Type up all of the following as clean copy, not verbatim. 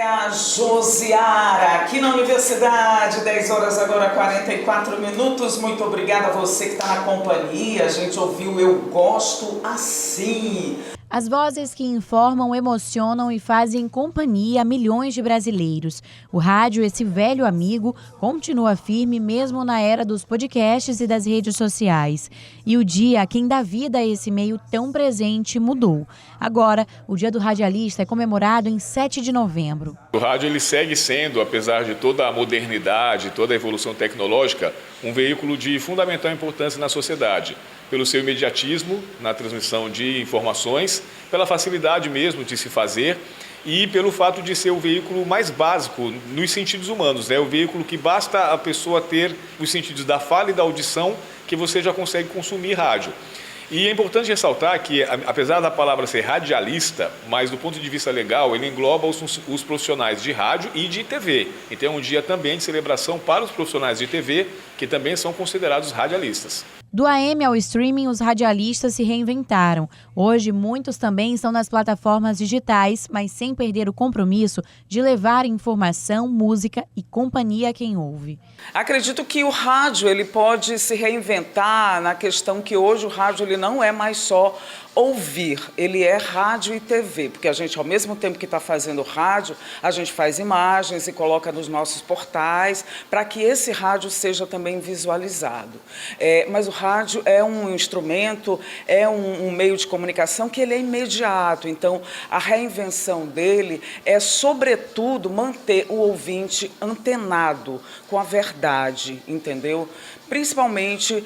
a Josiara, aqui na Universidade, 10 horas agora 44 minutos. Muito obrigada a você que está na companhia. A gente ouviu Eu Gosto Assim. As vozes que informam, emocionam e fazem companhia a milhões de brasileiros. O rádio, esse velho amigo, continua firme mesmo na era dos podcasts e das redes sociais. E o dia a quem dá vida a esse meio tão presente mudou. Agora, o Dia do Radialista é comemorado em 7 de novembro. O rádio ele segue sendo, apesar de toda a modernidade, toda a evolução tecnológica, um veículo de fundamental importância na sociedade. Pelo seu imediatismo na transmissão de informações, pela facilidade mesmo de se fazer e pelo fato de ser o veículo mais básico nos sentidos humanos, né? O veículo que basta a pessoa ter os sentidos da fala e da audição que você já consegue consumir rádio. E é importante ressaltar que, apesar da palavra ser radialista, mas do ponto de vista legal, ele engloba os profissionais de rádio e de TV. Então é um dia também de celebração para os profissionais de TV, que também são considerados radialistas. Do AM ao streaming, os radialistas se reinventaram. Hoje, muitos também estão nas plataformas digitais, mas sem perder o compromisso de levar informação, música e companhia a quem ouve. Acredito que o rádio ele pode se reinventar na questão que hoje o rádio ele não é mais só ouvir, ele é rádio e TV, porque a gente, ao mesmo tempo que está fazendo rádio, a gente faz imagens e coloca nos nossos portais para que esse rádio seja também visualizado. Mas o rádio é um instrumento, é um meio de comunicação que ele é imediato, então a reinvenção dele é, sobretudo, manter o ouvinte antenado com a verdade, entendeu? Principalmente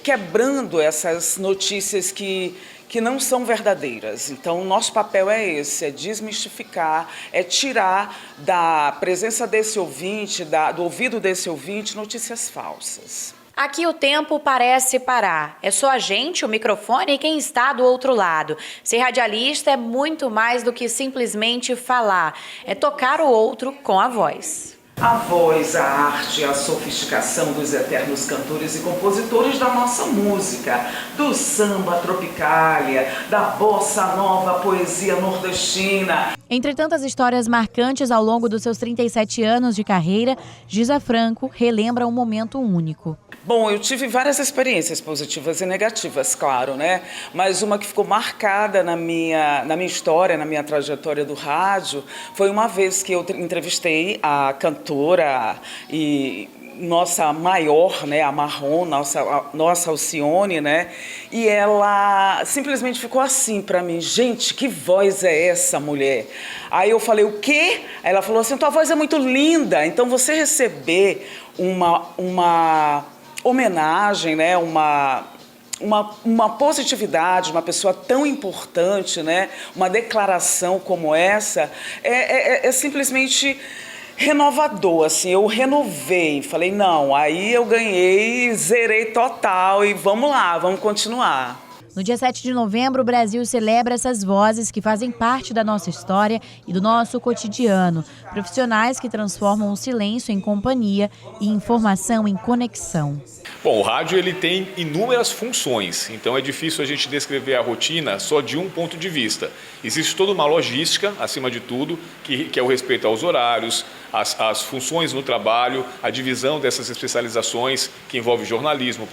quebrando essas notícias que não são verdadeiras. Então, o nosso papel é esse, é desmistificar, é tirar da presença desse ouvinte, do ouvido desse ouvinte, notícias falsas. Aqui o tempo parece parar. É só a gente, o microfone e quem está do outro lado. Ser radialista é muito mais do que simplesmente falar. É tocar o outro com a voz. A voz, a arte, a sofisticação dos eternos cantores e compositores da nossa música, do samba tropicália, da bossa nova, poesia nordestina. Entre tantas histórias marcantes ao longo dos seus 37 anos de carreira, Giza Franco relembra um momento único. Bom, eu tive várias experiências positivas e negativas, claro, né? Mas uma que ficou marcada na minha história, na minha trajetória do rádio, foi uma vez que eu entrevistei a cantora e nossa maior, né, a Marrom, nossa Alcione, né? E ela simplesmente ficou assim para mim: gente, que voz é essa, mulher? Aí eu falei: o quê? Aí ela falou assim: tua voz é muito linda. Então você receber uma homenagem, né, uma positividade, uma pessoa tão importante, né, uma declaração como essa, é simplesmente renovador, assim. Eu renovei, falei, não, aí eu ganhei, zerei total e vamos lá, vamos continuar. No dia 7 de novembro, o Brasil celebra essas vozes que fazem parte da nossa história e do nosso cotidiano. Profissionais que transformam o silêncio em companhia e informação em conexão. Bom, o rádio ele tem inúmeras funções, então é difícil a gente descrever a rotina só de um ponto de vista. Existe toda uma logística, acima de tudo, que é o respeito aos horários, as funções no trabalho, a divisão dessas especializações que envolve jornalismo,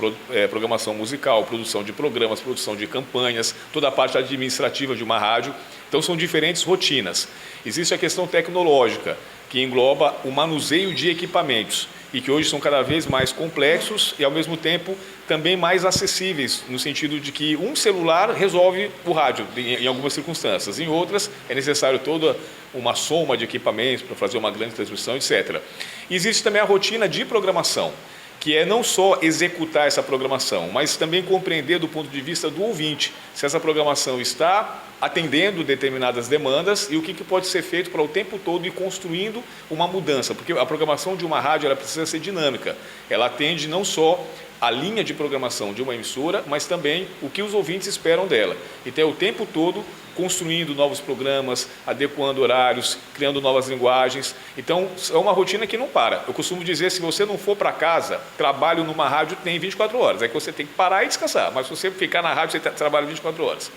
programação musical, produção de programas, produção de campanhas, toda a parte administrativa de uma rádio. Então são diferentes rotinas. Existe a questão tecnológica, que engloba o manuseio de equipamentos e que hoje são cada vez mais complexos e, ao mesmo tempo, também mais acessíveis, no sentido de que um celular resolve o rádio em algumas circunstâncias. Em outras, é necessário toda uma soma de equipamentos para fazer uma grande transmissão, etc. E existe também a rotina de programação, que é não só executar essa programação, mas também compreender do ponto de vista do ouvinte, se essa programação está atendendo determinadas demandas e o que pode ser feito para o tempo todo ir construindo uma mudança, porque a programação de uma rádio ela precisa ser dinâmica, ela atende não só a linha de programação de uma emissora, mas também o que os ouvintes esperam dela. Então é o tempo todo construindo novos programas, adequando horários, criando novas linguagens. Então é uma rotina que não para. Eu costumo dizer, se você não for para casa, trabalho numa rádio tem 24 horas. É que você tem que parar e descansar, mas se você ficar na rádio, você trabalha 24 horas.